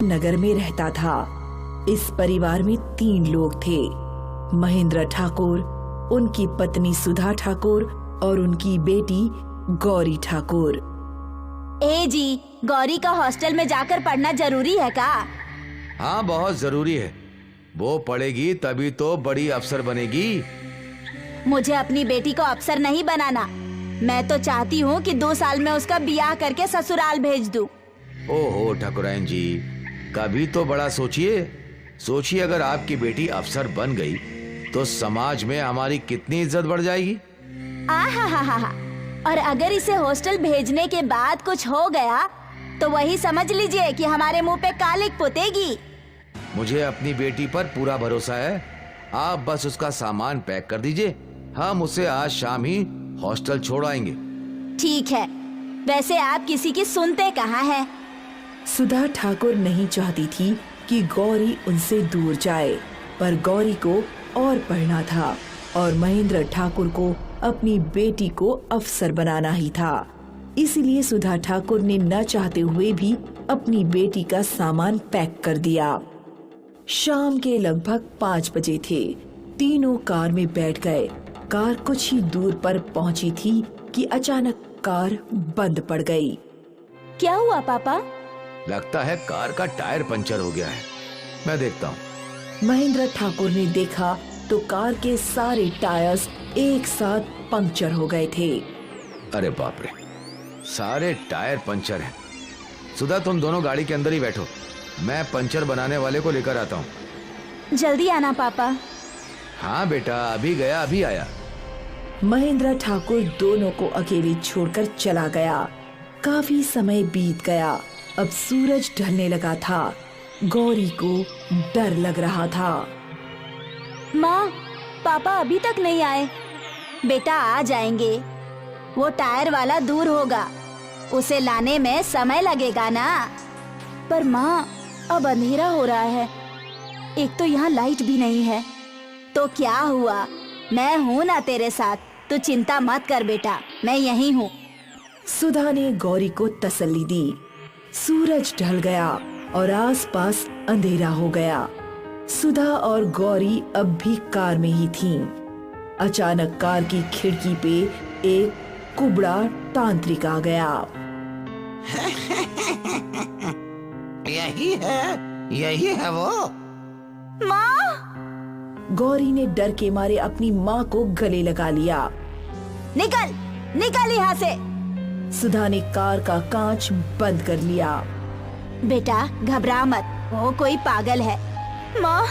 नगर में रहता था। इस परिवार में 3 लोग थे, महेंद्र ठाकुर, उनकी पत्नी सुधा ठाकुर और उनकी बेटी गौरी ठाकुर। ए जी, गौरी का हॉस्टल में जाकर पढ़ना जरूरी है का? हाँ, बहुत जरूरी है। वो पढ़ेगी तभी तो बड़ी अफसर बनेगी। मुझे अपनी बेटी को अफसर नहीं बनाना। मैं तो चाहती हूँ कि 2 साल में उसका ब्याह करके ससुराल भेज दूँ। ओहो ठाकुराइन जी, कभी तो बड़ा सोचिए अगर आपकी बेटी अफसर बन गई तो समाज में हमारी कितनी इज्जत बढ़ जाएगी। आहा, और अगर इसे हॉस्टल भेजने के बाद कुछ हो गया तो वही समझ लीजिए कि हमारे मुंह पे कालिक पोतेगी। मुझे अपनी बेटी पर पूरा भरोसा है। आप बस उसका सामान पैक कर दीजिए, हम उसे आज शाम ही हॉस्टल छोड़ आएंगे। ठीक है, वैसे आप किसी की सुनते कहाँ हैं? सुधा ठाकुर नहीं चाहती थी कि गौरी उनसे दूर जाए, पर गौरी को और पढ़ना था और महेंद्र ठाकुर को अपनी बेटी को अफसर बनाना ही था। इसीलिए सुधा ठाकुर ने न चाहते हुए भी अपनी बेटी का सामान पैक कर दिया। शाम के लगभग 5 बजे थे। तीनों कार में बैठ गए। कार कुछ ही दूर पर पहुंची थी कि अचानक कार बंद पड़ गई। क्या हुआ पापा? लगता है कार का टायर पंचर हो गया है, मैं देखता हूँ। महेंद्र ठाकुर ने देखा तो कार के सारे टायर्स एक साथ पंक्चर हो गए थे। अरे बाप रे, सारे टायर पंचर हैं। सुधा, तुम दोनों गाड़ी के अंदर ही बैठो, मैं पंचर बनाने वाले को लेकर आता हूँ। जल्दी आना पापा। हाँ बेटा, अभी गया अभी आया। महेंद्र ठाकुर दोनों को अकेले छोड़कर चला गया। काफी समय बीत गया। अब सूरज ढलने लगा था। गौरी को डर लग रहा था। माँ, पापा अभी तक नहीं आए। बेटा आ जाएंगे, वो टायर वाला दूर होगा, उसे लाने में समय लगेगा ना। पर माँ, अब अंधेरा हो रहा है, एक तो यहाँ लाइट भी नहीं है। तो क्या हुआ, मैं हूँ ना तेरे साथ, तू चिंता मत कर बेटा, मैं यहीं हूँ। सुधा ने गौरी को तसल्ली दी। सूरज ढल गया और आसपास अंधेरा हो गया। सुधा और गौरी अब भी कार में ही थीं। अचानक कार की खिड़की पे एक कुबड़ा तांत्रिक आ गया। यही है वो। माँ! गौरी ने डर के मारे अपनी माँ को गले लगा लिया। निकल यहाँ से। सुधा ने कार का कांच बंद कर लिया। बेटा घबरा मत, वो कोई पागल है। माँ!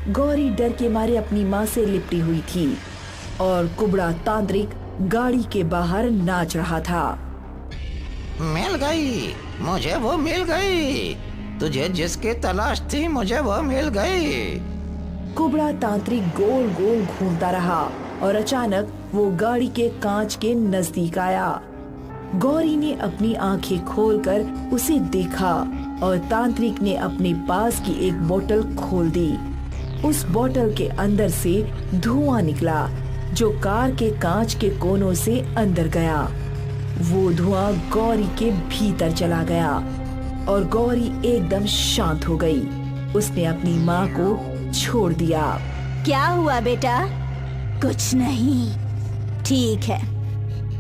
गौरी डर के मारे अपनी माँ से लिपटी हुई थी और कुबड़ा तांत्रिक गाड़ी के बाहर नाच रहा था। मिल गई, मुझे वो मिल गई। तुझे जिसकी तलाश थी मुझे वो मिल गई। कुबड़ा तांत्रिक गोल गोल घूमता रहा और अचानक वो गाड़ी के कांच के नजदीक आया। गौरी ने अपनी आंखें खोलकर उसे देखा और तांत्रिक ने अपने पास की एक बोतल खोल दी। उस बोतल के अंदर से धुआं निकला जो कार के कांच के कोनों से अंदर गया। वो धुआं गौरी के भीतर चला गया और गौरी एकदम शांत हो गई। उसने अपनी माँ को छोड़ दिया। क्या हुआ बेटा? कुछ नहीं, ठीक है।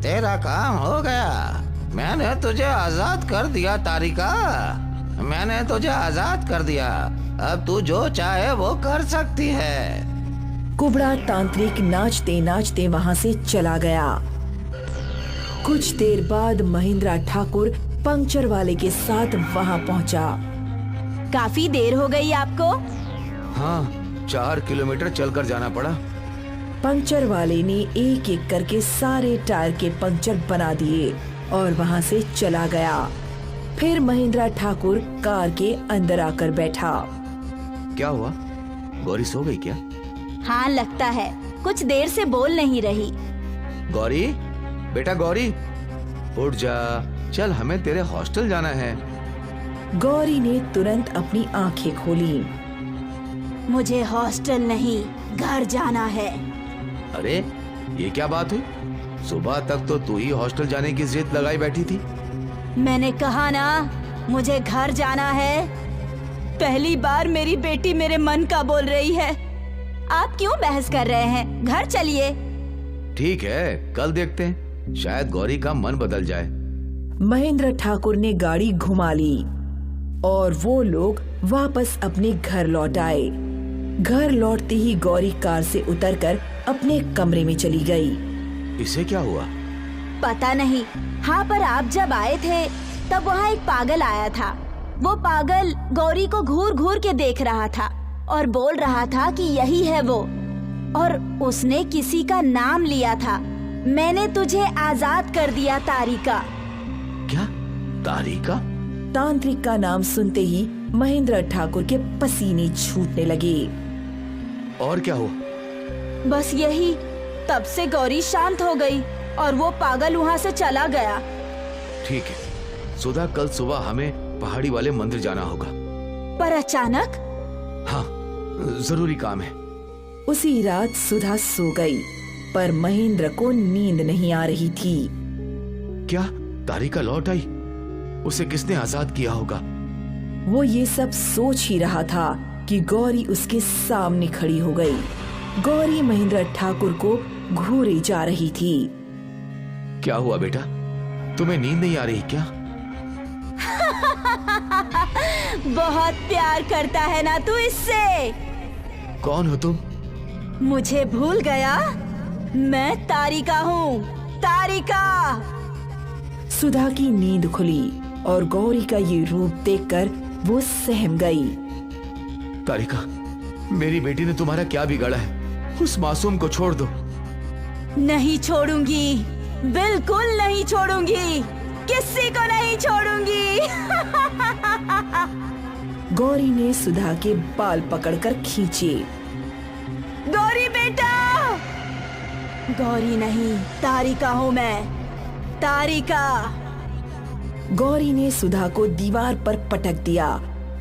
तेरा काम हो गया, मैंने तुझे आजाद कर दिया तारिका, मैंने तुझे आजाद कर दिया। अब तू जो चाहे वो कर सकती है। कुबड़ा तांत्रिक नाचते नाचते वहाँ से चला गया। कुछ देर बाद महेंद्र ठाकुर पंक्चर वाले के साथ वहाँ पहुँचा। काफी देर हो गई आपको? हाँ, 4 किलोमीटर चलकर जाना पड़ा। पंक्चर वाले ने एक एक करके सारे टायर के पंक्चर बना दिए और वहाँ से चला गया। फिर महेंद्र ठाकुर कार के अंदर आकर बैठा। क्या हुआ, गौरी सो गई क्या? हाँ लगता है, कुछ देर से बोल नहीं रही। गौरी, बेटा गौरी, उठ जा, चल हमें तेरे हॉस्टल जाना है। गौरी ने तुरंत अपनी आंखें खोली। मुझे हॉस्टल नहीं, घर जाना है। अरे ये क्या बात हुई? सुबह तक तो तू ही हॉस्टल जाने की जिद लगाई बैठी थी। मैंने कहा ना, मुझे घर जाना है। पहली बार मेरी बेटी मेरे मन का बोल रही है। आप क्यों बहस कर रहे हैं? घर चलिए। ठीक है, कल देखते हैं, शायद गौरी का मन बदल जाए। महेंद्र ठाकुर ने गाड़ी घुमा ली और वो लोग वापस अपने घर लौट आए। घर लौटते ही गौरी कार से उतरकर अपने कमरे में चली गई। इसे क्या हुआ? पता नहीं। हाँ, पर आप जब आए थे तब वहाँ एक पागल आया था। वो पागल गौरी को घूर घूर के देख रहा था और बोल रहा था कि यही है वो, और उसने किसी का नाम लिया था। मैंने तुझे आजाद कर दिया तारिका। क्या? तारिका? तांत्रिक का नाम सुनते ही महेंद्र ठाकुर के पसीने छूटने लगे। और क्या हुआ? बस यही। तब से गौरी शांत हो गई और वो पागल वहाँ से चला गया। ठीक है सुधा, कल सुबह हमें पहाड़ी वाले मंदिर जाना होगा। पर अचानक? हाँ, जरूरी काम है। उसी रात सुधा सो गई, पर महेंद्र को नींद नहीं आ रही थी। क्या तारिका लौट आई? उसे किसने आजाद किया होगा? वो ये सब सोच ही रहा था कि गौरी उसके सामने खड़ी हो गई। गौरी महेंद्र ठाकुर को घूरे जा रही थी। क्या हुआ बेटा, तुम्हें नींद नहीं आ रही क्या? बहुत प्यार करता है ना तू इससे? कौन हो तुम? मुझे भूल गया? मैं तारिका हूँ, तारिका। सुधा की नींद खुली और गौरी का ये रूप देखकर वो सहम गई। तारिका, मेरी बेटी ने तुम्हारा क्या बिगाड़ा है? उस मासूम को छोड़ दो। नहीं छोड़ूंगी, बिल्कुल नहीं छोड़ूंगी, किसी को नहीं छोड़ूंगी। गौरी ने सुधा के बाल पकड़कर खींचे। गौरी बेटा! गौरी नहीं, तारिका हूँ मैं, तारिका। गौरी ने सुधा को दीवार पर पटक दिया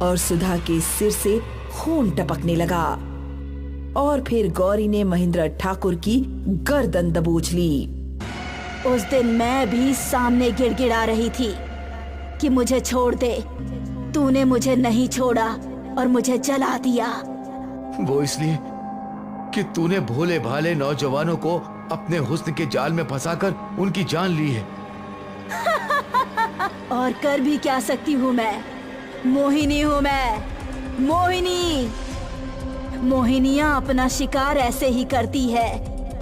और सुधा के सिर से खून टपकने लगा। और फिर गौरी ने महेंद्र ठाकुर की गर्दन दबोच ली। उस दिन मैं भी सामने गिड़गिड़ा रही थी कि मुझे छोड़ दे। तूने मुझे नहीं छोड़ा और मुझे जला दिया। वो इसलिए कि तूने भोले भाले नौजवानों को अपने हुस्न के जाल में फंसाकर उनकी जान ली है। और कर भी क्या सकती हूँ मैं? मोहिनी हूँ मैं, मोहिनी। मोहिनियाँ अपना शिकार ऐसे ही करती है।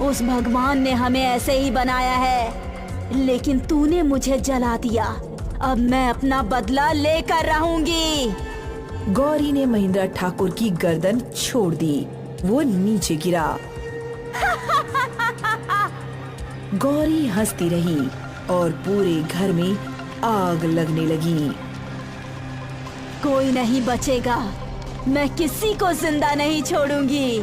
उस भगवान ने हमें ऐसे ही बनाया है, लेकिन तूने मुझे जला दिया। अब मैं अपना बदला लेकर रहूंगी। गौरी ने महेंद्र ठाकुर की गर्दन छोड़ दी। वो नीचे गिरा। गौरी हंसती रही और पूरे घर में आग लगने लगी। कोई नहीं बचेगा, मैं किसी को जिंदा नहीं छोड़ूंगी।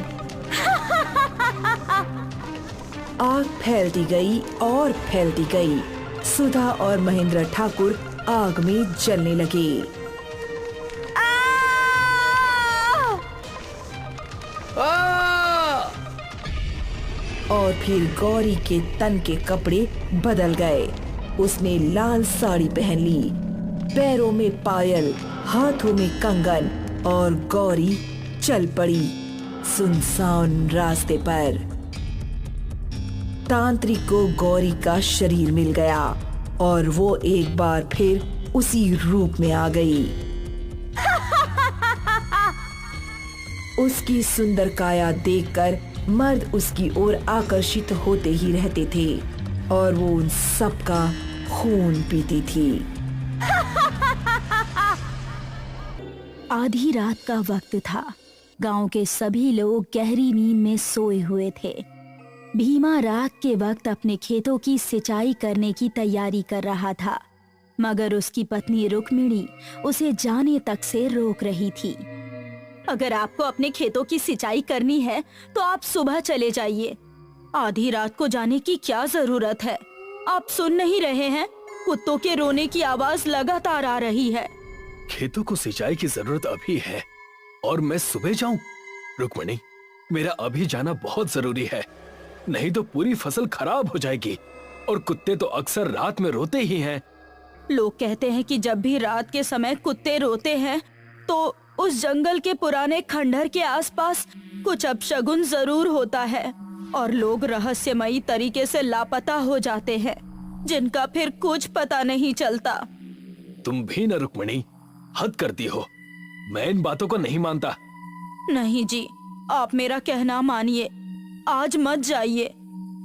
आग फैलती गई और फैलती गई। सुधा और महेंद्र ठाकुर आग में जलने लगे। और फिर गौरी के तन के कपड़े बदल गए। उसने लाल साड़ी पहन ली, पैरों में पायल, हाथों में कंगन, और गौरी चल पड़ी सुनसान रास्ते पर। तांत्रिक को गौरी का शरीर मिल गया और वो एक बार फिर उसी रूप में आ गई। उसकी सुंदर काया देखकर मर्द उसकी ओर आकर्षित होते ही रहते थे और वो उन सबका खून पीती थी। आधी रात का वक्त था। गांव के सभी लोग गहरी नींद में सोए हुए थे। भीमा रात के वक्त अपने खेतों की सिंचाई करने की तैयारी कर रहा था, मगर उसकी पत्नी रुक्मिणी उसे जाने तक से रोक रही थी। अगर आपको अपने खेतों की सिंचाई करनी है तो आप सुबह चले जाइए। आधी रात को जाने की क्या जरूरत है? आप सुन नहीं रहे हैं? कुत्तों के रोने की आवाज लगातार आ रही है। खेतों को सिंचाई की जरूरत अभी है और मैं सुबह जाऊं? रुक्मिणी, मेरा अभी जाना बहुत जरूरी है, नहीं तो पूरी फसल खराब हो जाएगी। और कुत्ते तो अक्सर रात में रोते ही हैं। लोग कहते हैं कि जब भी रात के समय कुत्ते रोते हैं तो उस जंगल के पुराने खंडहर के आसपास कुछ अपशगुन जरूर होता है और लोग रहस्यमयी तरीके से लापता हो जाते हैं जिनका फिर कुछ पता नहीं चलता। तुम भी न रुक्मणी, हद करती हो। मैं इन बातों को नहीं मानता। नहीं जी, आप मेरा कहना मानिए, आज मत जाइए,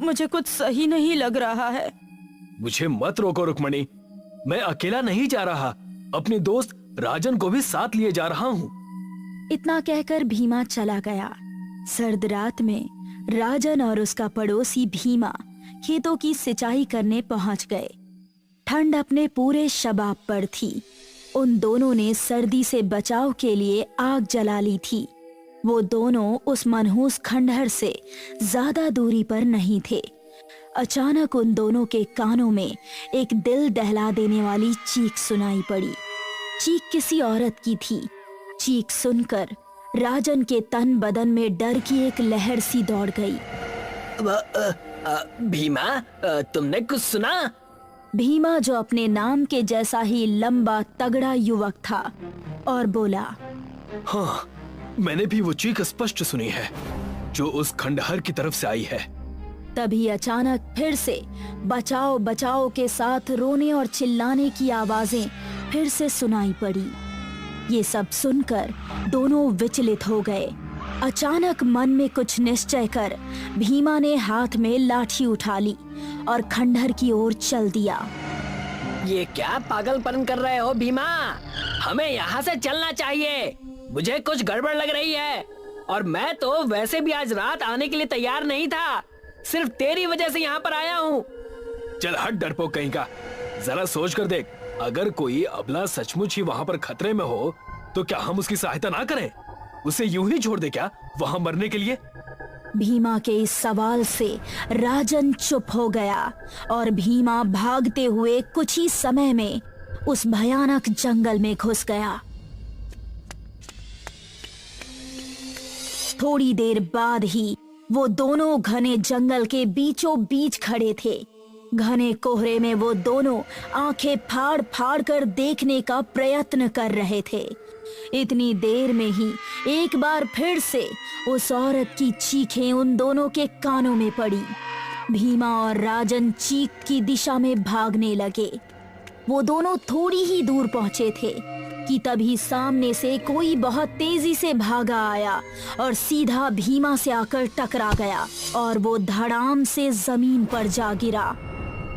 मुझे कुछ सही नहीं लग रहा है। मुझे मत रोको रुक्मणी, मैं अकेला नहीं जा रहा, अपने दोस्त राजन को भी साथ लिए जा रहा हूँ। इतना कहकर भीमा चला गया। सर्द रात में राजन और उसका पड़ोसी भीमा खेतों की सिंचाई करने पहुंच गए। ठंड अपने पूरे शबाब पर थी। उन दोनों ने सर्दी से बचाव के लिए आग जला ली थी। वो दोनों उस मनहूस खंडहर से ज्यादा दूरी पर नहीं थे। अचानक उन दोनों के कानों में एक दिल दहला देने वाली चीख सुनाई पड़ी। चीख किसी औरत की थी। चीख सुनकर राजन के तन बदन में डर की एक लहर सी दौड़ गई। भीमा, तुमने कुछ सुना? भीमा, जो अपने नाम के जैसा ही लंबा तगड़ा युवक था, और बोला, हाँ, मैंने भी वो चीख स्पष्ट सुनी है जो उस खंडहर की तरफ से आई है। तभी अचानक फिर से बचाओ बचाओ के साथ रोने और चिल्लाने की आवाजें फिर से सुनाई पड़ी। ये सब सुनकर दोनों विचलित हो गए। अचानक मन में कुछ निश्चय कर भीमा ने हाथ में लाठी उठा ली और खंडहर की ओर चल दिया। ये क्या पागलपन कर रहे हो भीमा? हमें यहाँ से चलना चाहिए। मुझे कुछ गड़बड़ लग रही है और मैं तो वैसे भी आज रात आने के लिए तैयार नहीं था। सिर्फ तेरी वजह से यहाँ पर आया हूँ। चल हट डरपोक कहीं का। जरा सोच कर देख, अगर कोई अबला सचमुच ही वहाँ पर खतरे में हो तो क्या हम उसकी सहायता ना करें? उसे यूं ही छोड़ दे क्या वहाँ मरने के लिए? भीमा के इस सवाल से राजन चुप हो गया और भीमा भागते हुए कुछ ही समय में उस भयानक जंगल में घुस गया। थोड़ी देर बाद ही वो दोनों घने जंगल के बीचों बीच खड़े थे। घने कोहरे में वो दोनों आंखें फाड़ फाड़ कर देखने का प्रयत्न कर रहे थे। इतनी देर में ही एक बार फिर से उस औरत की चीखें उन दोनों के कानों में पड़ी। भीमा और राजन चीख की दिशा में भागने लगे। वो दोनों थोड़ी ही दूर पहुंचे थे कि तभी सामने से कोई बहुत तेजी से भागा आया और सीधा भीमा से आकर टकरा गया और वो धड़ाम से जमीन पर जा गिरा।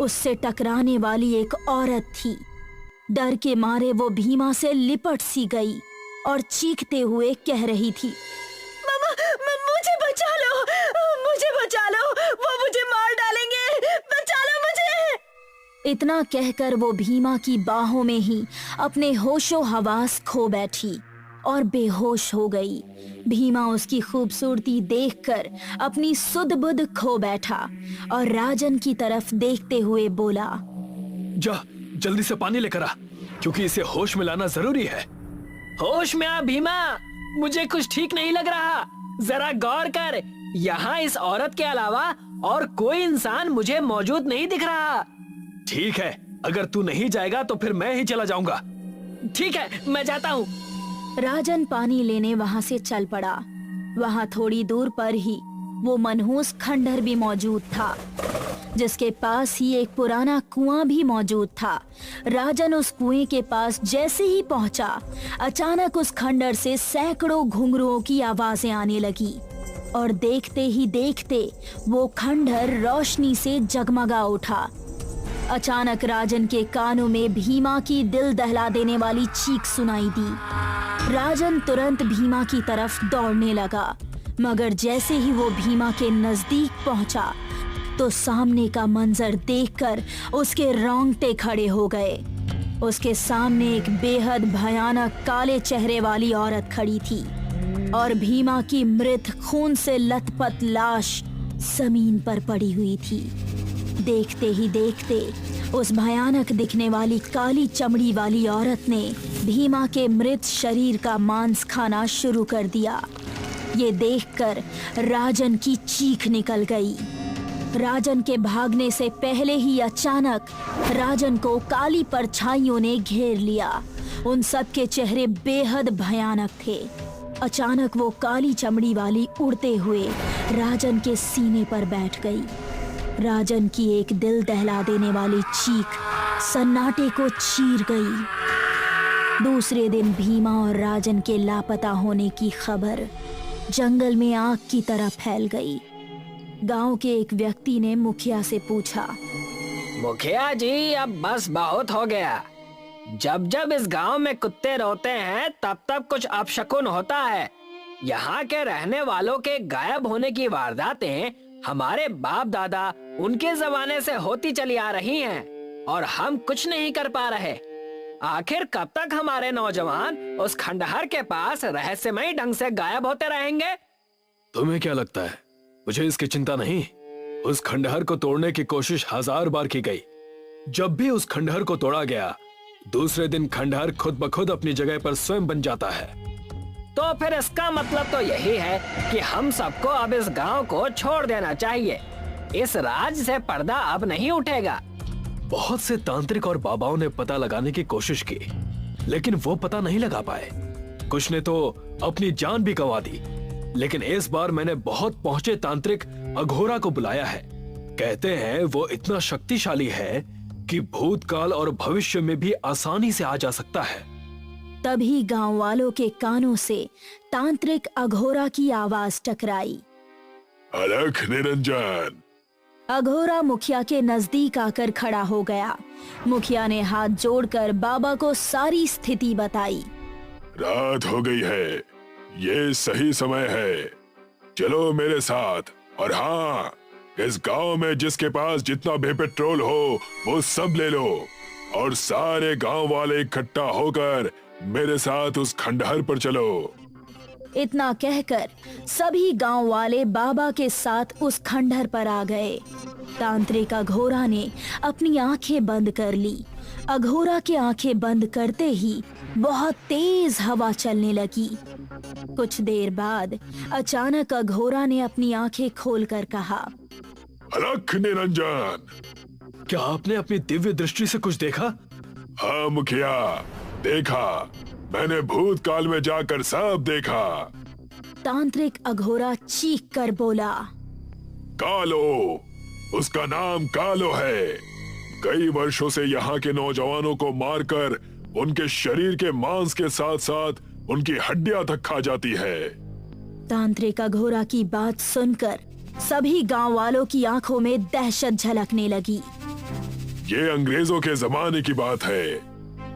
उससे टकराने वाली एक औरत थी। डर के मारे वो भीमा से लिपट सी गई और चीखते हुए कह रही थी, मामा, मुझे बचा लो, मुझे बचा लो, वो मुझे मार डालेंगे, बचा लो मुझे। इतना कहकर वो भीमा की बाहों में ही अपने होशो हवास खो बैठी और बेहोश हो गई। भीमा उसकी खूबसूरती देखकर अपनी सुध बुध खो बैठा और राजन की तरफ देखते हुए बोला, जा जल्दी से पानी लेकर आ, क्योंकि इसे होश में लाना जरूरी है। होश में आ भीमा, मुझे कुछ ठीक नहीं लग रहा। जरा गौर कर, यहाँ इस औरत के अलावा और कोई इंसान मुझे मौजूद नहीं दिख रहा। ठीक है, अगर तू नहीं जाएगा तो फिर मैं ही चला जाऊंगा। ठीक है, मैं जाता हूँ। राजन पानी लेने वहां से चल पड़ा। वहां थोड़ी दूर पर ही वो मनहूस खंडहर भी मौजूद था, जिसके पास ही एक पुराना कुआं भी मौजूद था। राजन उस कुएं के पास जैसे ही पहुंचा, अचानक उस खंडहर से सैकड़ों घुंघरुओं की आवाजें आने लगी और देखते ही देखते वो खंडहर रोशनी से जगमगा उठा। अचानक राजन के कानों में भीमा की दिल दहला देने वाली चीख सुनाई दी। राजन तुरंत भीमा की तरफ दौड़ने लगा, मगर जैसे ही वो भीमा के नजदीक पहुंचा तो सामने का मंजर देखकर उसके रोंगटे खड़े हो गए। उसके सामने एक बेहद भयानक काले चेहरे वाली औरत खड़ी थी और भीमा की मृत खून से लथपथ लाश जमीन पर पड़ी हुई थी। देखते ही देखते उस भयानक दिखने वाली काली चमड़ी वाली औरत ने भीमा के मृत शरीर का मांस खाना शुरू कर दिया। ये देखकर राजन की चीख निकल गई। राजन के भागने से पहले ही अचानक राजन को काली परछाइयों ने घेर लिया उन सब के चेहरे बेहद भयानक थे। अचानक वो काली चमड़ी वाली उड़ते हुए राजन के सीने पर बैठ गई। राजन की एक दिल दहला देने वाली चीख सन्नाटे को चीर गई। दूसरे दिन भीमा और राजन के लापता होने की खबर जंगल में आग की तरह फैल गई। गांव के एक व्यक्ति ने मुखिया से पूछा, मुखिया जी, अब बस बहुत हो गया। जब जब इस गांव में कुत्ते रोते हैं तब तब कुछ अपशकुन होता है। यहाँ के रहने वालों के गायब होने की वारदातें हमारे बाप दादा उनके जमाने से होती चली आ रही हैं और हम कुछ नहीं कर पा रहे। आखिर कब तक हमारे नौजवान उस खंडहर के पास रहस्यमयी ढंग से गायब होते रहेंगे? तुम्हें क्या लगता है मुझे इसकी चिंता नहीं? उस खंडहर को तोड़ने की कोशिश 1000 बार की गई। जब भी उस खंडहर को तोड़ा गया, दूसरे दिन खंडहर खुद ब खुद अपनी जगह पर स्वयं बन जाता है। तो फिर इसका मतलब तो यही है कि हम सबको अब इस गांव को छोड़ देना चाहिए। इस राज से पर्दा अब नहीं उठेगा। बहुत से तांत्रिक और बाबाओं ने पता लगाने की कोशिश की, लेकिन वो पता नहीं लगा पाए। कुछ ने तो अपनी जान भी गंवा दी। लेकिन इस बार मैंने बहुत पहुंचे तांत्रिक अघोरा को बुलाया है। कहते हैं वो इतना शक्तिशाली है कि भूतकाल और भविष्य में भी आसानी से आ जा सकता है। तभी गांव वालों के कानों से तांत्रिक अघोरा की आवाज टकराई। अलख निरंजन। अघोरा मुखिया के नजदीक आकर खड़ा हो गया। मुखिया ने हाथ जोड़कर बाबा को सारी स्थिति बताई। रात हो गई है, ये सही समय है। चलो मेरे साथ। और हाँ, इस गांव में जिसके पास जितना भी पेट्रोल हो वो सब ले लो और सारे गांव वाले इकट्ठा होकर मेरे साथ उस खंडहर पर चलो। इतना कहकर सभी गांव वाले बाबा के साथ उस खंडहर पर आ गए। तांत्रिक अघोरा ने अपनी आंखें बंद कर ली। अघोरा की आंखें बंद करते ही बहुत तेज हवा चलने लगी। कुछ देर बाद अचानक अघोरा ने अपनी आंखें खोलकर कहा, अलख निरंजन। क्या आपने अपनी दिव्य दृष्टि से कुछ देखा? हाँ मुखिया, देखा। मैंने भूतकाल में जाकर सब देखा। तांत्रिक अघोरा चीख कर बोला, कालो, उसका नाम कालो है। कई वर्षों से यहाँ के नौजवानों को मारकर उनके शरीर के मांस के साथ साथ उनकी हड्डियां तक खा जाती है। तांत्रिक अघोरा की बात सुनकर सभी गांव वालों की आंखों में दहशत झलकने लगी। ये अंग्रेजों के जमाने की बात है,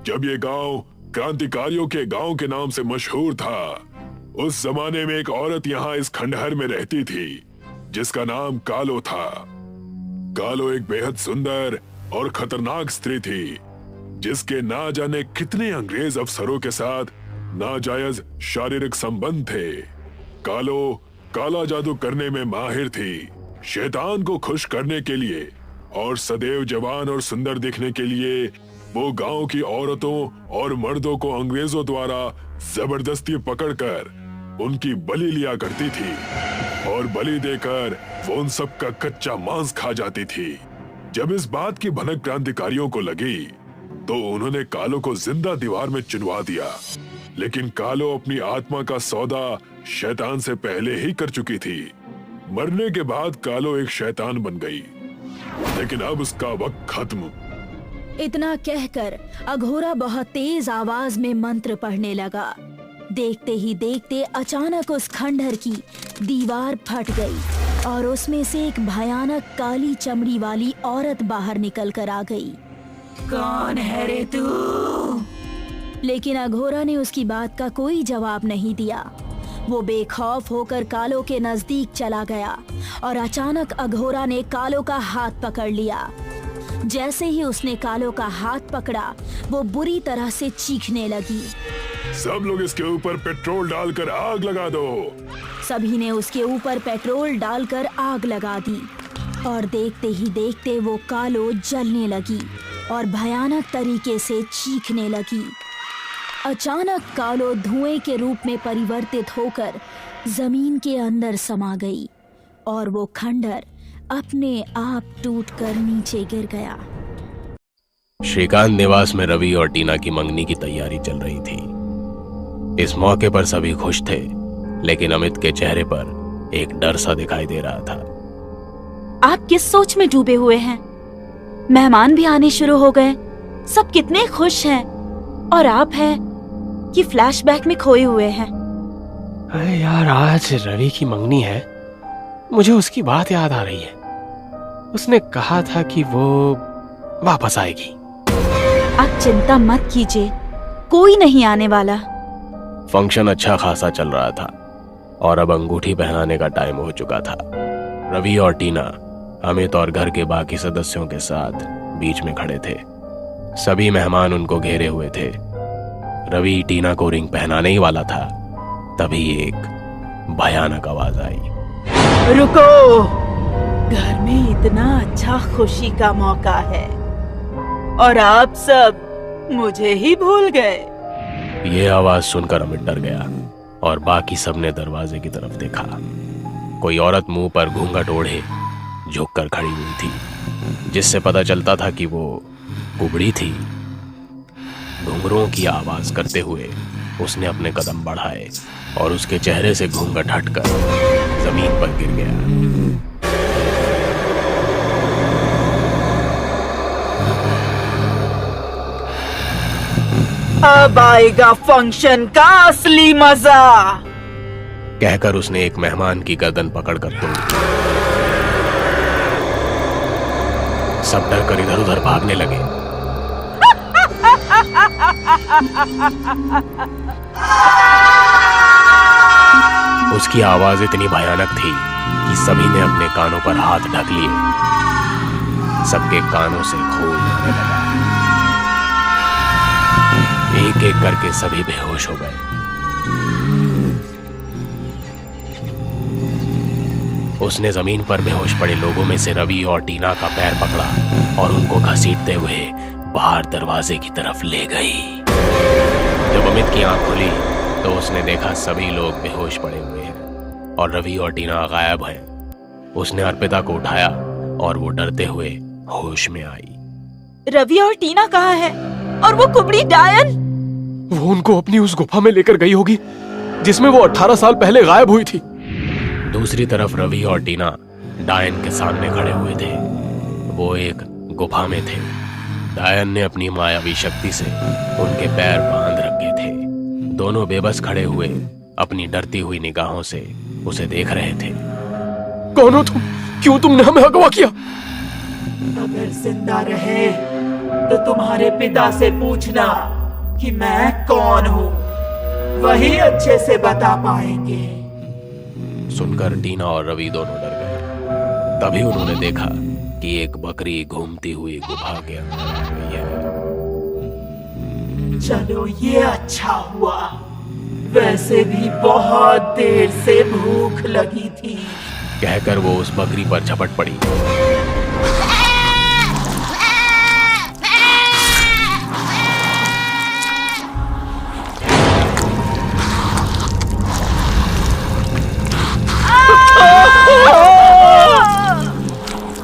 जब ये गांव क्रांतिकारियों के गांव के नाम से मशहूर था। उस जमाने में एक औरत यहाँ इस खंडहर में रहती थी जिसका नाम कालो था। कालो एक बेहद सुंदर और खतरनाक स्त्री थी जिसके ना जाने कितने अंग्रेज अफसरों के साथ नाजायज शारीरिक संबंध थे। कालो काला जादू करने में माहिर थी। शैतान को खुश करने के लिए और सदैव जवान और सुंदर दिखने के लिए वो गांव की औरतों और मर्दों को अंग्रेजों द्वारा जबरदस्ती पकड़कर उनकी बलि लिया करती थी और बलि देकर वो उन सब का कच्चा मांस खा जाती थी। जब इस बात की भनक क्रांतिकारियों को लगी तो उन्होंने कालो को जिंदा दीवार में चुनवा दिया। लेकिन कालो अपनी आत्मा का सौदा शैतान से पहले ही कर चुकी थी। मरने के बाद कालो एक शैतान बन गई, लेकिन अब उसका वक्त खत्म। इतना कहकर अघोरा बहुत तेज आवाज में मंत्र पढ़ने लगा। देखते ही देखते अचानक उस खंडहर की दीवार फट गई और उसमें से एक भयानक काली चमड़ी वाली औरत बाहर निकल कर आ गई। कौन है रे तू? लेकिन अघोरा ने उसकी बात का कोई जवाब नहीं दिया। वो बेखौफ होकर कालो के नजदीक चला गया और अचानक अघोरा ने कालो का हाथ पकड़ लिया। जैसे ही उसने कालो का हाथ पकड़ा, वो बुरी तरह से चीखने लगी। सब लोग इसके ऊपर पेट्रोल डालकर आग लगा दो। सभी ने उसके ऊपर पेट्रोल डालकर आग लगा दी और देखते ही देखते वो कालो जलने लगी और भयानक तरीके से चीखने लगी। अचानक कालो धुएं के रूप में परिवर्तित होकर जमीन के अंदर समा गई और वो खंडहर अपने आप टूटकर नीचे गिर गया। श्रीकांत निवास में रवि और टीना की मंगनी की तैयारी चल रही थी। इस मौके पर सभी खुश थे, लेकिन अमित के चेहरे पर एक डर सा दिखाई दे रहा था। आप किस सोच में डूबे हुए हैं? मेहमान भी आने शुरू हो गए, सब कितने खुश हैं, और आप हैं कि फ्लैशबैक में खोए हुए हैं। अरे यार, आज रवि की मंगनी है, मुझे उसकी बात याद आ रही है। उसने कहा था कि वो वापस आएगी। आप चिंता मत कीजिए, कोई नहीं आने वाला। फंक्शन अच्छा खासा चल रहा था और अब अंगूठी पहनाने का टाइम हो चुका था। रवि और टीना अमित और घर के बाकी सदस्यों के साथ बीच में खड़े थे। सभी मेहमान उनको घेरे हुए थे। रवि टीना को रिंग पहनाने ही वाला था, तभी एक भयानक आवाज आई। रुको, घर में इतना अच्छा खुशी का मौका है और आप सब मुझे ही भूल गए। ये आवाज सुनकर अमित डर गया और बाकी सबने दरवाजे की तरफ देखा। कोई औरत मुंह पर घूंघट ओढ़े झुककर खड़ी हुई थी, जिससे पता चलता था कि वो कुबड़ी थी। घुंघरों की आवाज करते हुए उसने अपने कदम बढ़ाए और उसके चेहरे से घूंघट हटकर जमीन पर गिर गया। अब आएगा फंक्शन का असली मजा, कहकर उसने एक मेहमान की गर्दन पकड़कर तोड़ दी। सब डरकर इधर उधर भागने लगे। उसकी आवाज इतनी भयानक थी कि सभी ने अपने कानों पर हाथ ढक लिए। सबके कानों से खून आने लगा। एक एक करके सभी बेहोश हो गए। उसने जमीन पर बेहोश पड़े लोगों में से रवि और टीना का पैर पकड़ा और उनको घसीटते हुए बाहर दरवाजे की तरफ ले गई। जब अमित की आंख खुली तो उसने देखा सभी लोग बेहोश पड़े हुए हैं और रवि और टीना गायब हैं। उसने अर्पिता को उठाया और वो डरते हुए होश में आई। रवि और टीना कहाँ है? और वो कुबड़ी डायन? वो उनको अपनी उस गुफा में लेकर गई होगी जिसमें वो 18 साल पहले गायब हुई थी। दूसरी तरफ रवि और टीना डायन के सामने खड़े हुए थे। वो एक गुफा में थे। डायन ने अपनी मायावी शक्ति से उनके पैर बांध रखे थे। दोनों बेबस खड़े हुए अपनी डरती हुई निगाहों से उसे देख रहे थे। कौन हो तुम? क्यों तुमने हमें अगवा किया? अगर जिंदा रहे तो तुम्हारे पिता से पूछना कि मैं कौन हूँ, वही अच्छे से बता पाएंगे। सुनकर टीना और रवि दोनों डर गए। तभी उन्होंने देखा कि एक बकरी घूमती हुई गुफा के अंदर आ गई है। चलो ये अच्छा हुआ, वैसे भी बहुत देर से भूख लगी थी। कहकर वो उस बकरी पर झपट पड़ी।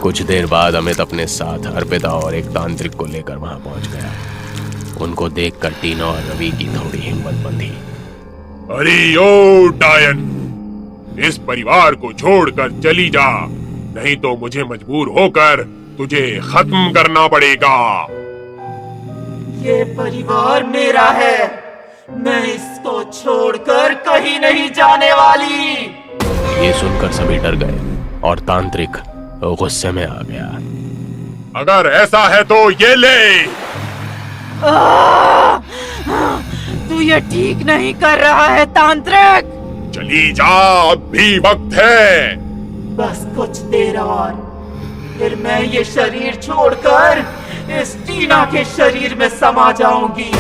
कुछ देर बाद अमित अपने साथ अर्पिता और एक तांत्रिक को लेकर वहां पहुंच गया। उनको देखकर टीना और रवि की थोड़ी हिम्मत बंधी। अरे ओ डायन, इस परिवार को छोड़कर चली जा, नहीं तो मुझे मजबूर होकर तुझे खत्म करना पड़ेगा। ये परिवार मेरा है, मैं इसको छोड़कर कहीं नहीं जाने वाली। ये सुनकर सभी डर गए और तांत्रिक गुस्से में आ गया। अगर ऐसा है तो ये ले। तू ये ठीक नहीं कर रहा है तांत्रिक। चली जा, अब भी वक्त है। बस कुछ देर और, फिर मैं ये शरीर छोड़कर इस टीना के शरीर में समा जाऊंगी।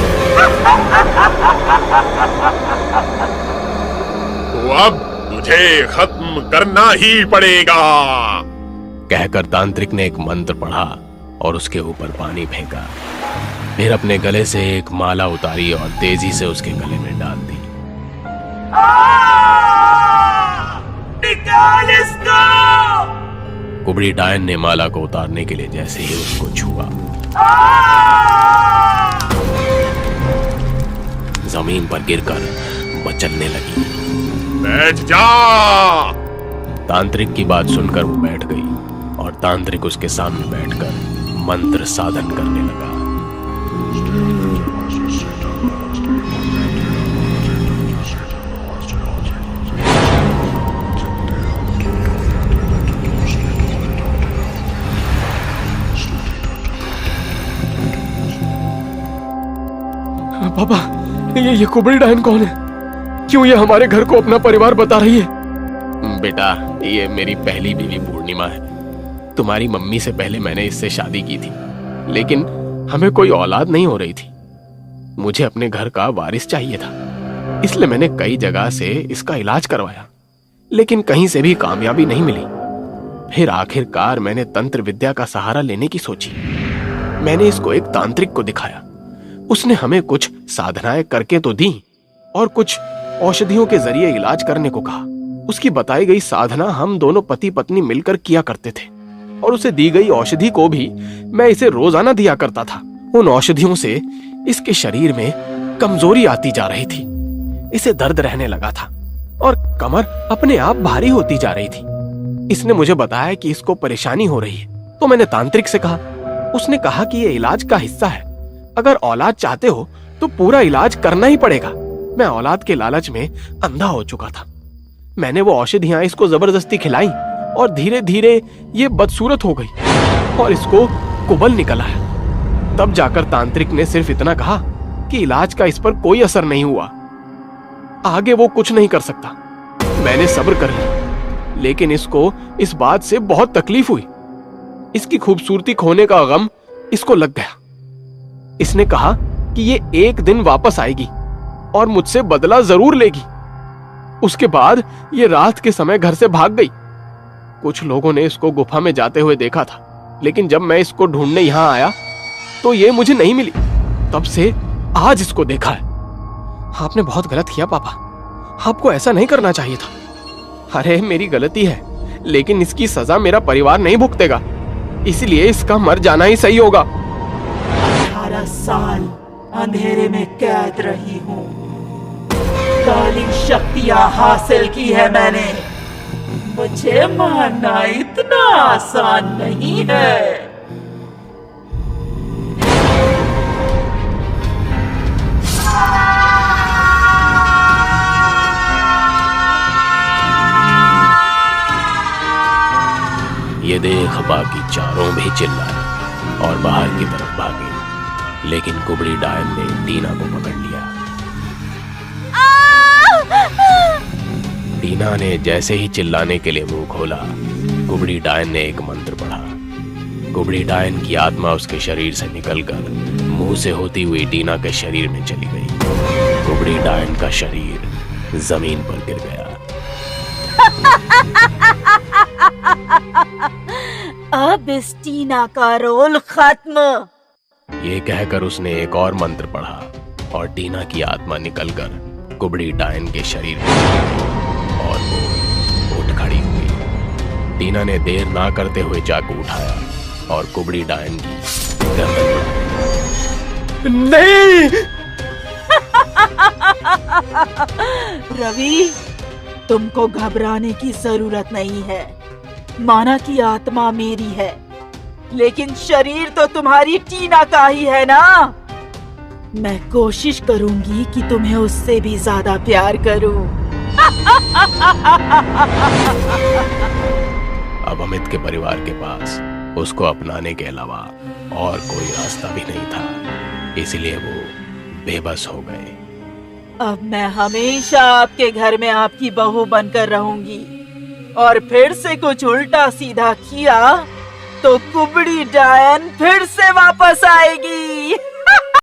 तो अब तुझे खत्म करना ही पड़ेगा। कहकर तांत्रिक ने एक मंत्र पढ़ा और उसके ऊपर पानी फेंका। फिर अपने गले से एक माला उतारी और तेजी से उसके गले में डाल दी। निकाल इसको! कुबड़ी डायन ने माला को उतारने के लिए जैसे ही उसको छुआ, जमीन पर गिरकर मचलने लगी। बैठ जा। तांत्रिक की बात सुनकर वो बैठ गई और तांत्रिक उसके सामने बैठकर मंत्र साधन करने लगा। पापा, ये कुबड़ी डायन कौन है? क्यों ये हमारे घर को अपना परिवार बता रही है? बेटा, ये मेरी पहली बीवी पूर्णिमा है। तुम्हारी मम्मी से पहले मैंने इससे शादी की थी, लेकिन हमें कोई औलाद नहीं हो रही थी। मुझे अपने घर का वारिस चाहिए था, इसलिए मैंने कई जगह से इसका इलाज करवाया, लेकिन कहीं से भी कामयाबी नहीं मिली। फिर आखिरकार मैंने तंत्र विद्या का सहारा लेने की सोची। मैंने इसको एक तांत्रिक को दिखाया। उसने हमें कुछ साधनाएं करके तो दी और कुछ औषधियों के जरिए इलाज करने को कहा। उसकी बताई गई साधना हम दोनों पति पत्नी मिलकर किया करते थे और उसे दी गई औषधि को भी मैं इसे रोजाना दिया करता था। उन औषधियों से इसके शरीर में कमजोरी आती जा रही थी, इसे दर्द रहने लगा था और कमर अपने आप भारी होती जा रही थी। इसने मुझे बताया कि इसको परेशानी हो रही है, तो मैंने तांत्रिक से कहा। उसने कहा कि यह इलाज का हिस्सा है, अगर औलाद चाहते हो तो पूरा इलाज करना ही पड़ेगा। मैं औलाद के लालच में अंधा हो चुका था। मैंने वो औषधियां इसको जबरदस्ती खिलाई और धीरे धीरे ये बदसूरत हो गई और इसको कुबल निकल आया। तब जाकर तांत्रिक ने सिर्फ इतना कहा कि इलाज का इस पर कोई असर नहीं हुआ, आगे वो कुछ नहीं कर सकता। मैंने सब्र कर लिया, लेकिन इसको इस बात से बहुत तकलीफ हुई। इसकी खूबसूरती खोने का गम इसको लग गया। इसने कहा कि ये एक दिन वापस आएगी और मुझसे बदला जरूर लेगी। उसके बाद ये रात के समय घर से भाग गई। कुछ लोगों ने इसको गुफा में जाते हुए देखा था, लेकिन जब मैं इसको ढूंढने यहां आया तो ये मुझे नहीं मिली। तब से आज इसको देखा है। आपने बहुत गलत किया पापा, आपको ऐसा नहीं करना चाहिए था। अरे मेरी गलती है, लेकिन इसकी सजा मेरा परिवार नहीं भुगतेगा, इसलिए इसका मर जाना ही सही होगा। 18 साल अंधेरे में कैद रही हूँ, काली शक्तियां हासिल की है मैंने। मुझे मारना इतना आसान नहीं है। ये देख बाकी चारों भी चिल्लाए और बाहर की तरफ भागे, लेकिन कुबड़ी डायन ने टीना को पकड़ लिया। टीना ने जैसे ही चिल्लाने के लिए मुंह खोला, कुबड़ी डायन ने एक मंत्र पढ़ा। कुबड़ी डायन की आत्मा उसके शरीर से निकलकर मुंह से होती हुई टीना के शरीर में चली गई। कुबड़ी डायन का शरीर जमीन पर गिर गया। अब इस टीना का रोल खत्म। ये कहकर उसने एक और मंत्र पढ़ा और टीना की आत्मा निकलकर कुबड़ी डायन के शरीर में चली गई और वो उठ खड़ी हुई। टीना ने देर ना करते हुए चाकू उठाया और कुबड़ी डायन की गर्दन पर। नहीं रवि, तुमको घबराने की जरूरत नहीं है। माना कि आत्मा मेरी है, लेकिन शरीर तो तुम्हारी टीना का ही है ना। मैं कोशिश करूंगी कि तुम्हें उससे भी ज्यादा प्यार करूं। अब अमित के परिवार के पास उसको अपनाने के अलावा और कोई रास्ता भी नहीं था, इसलिए वो बेबस हो गए। अब मैं हमेशा आपके घर में आपकी बहू बनकर रहूंगी, और फिर से कुछ उल्टा सीधा किया तो कुबड़ी डायन फिर से वापस आएगी।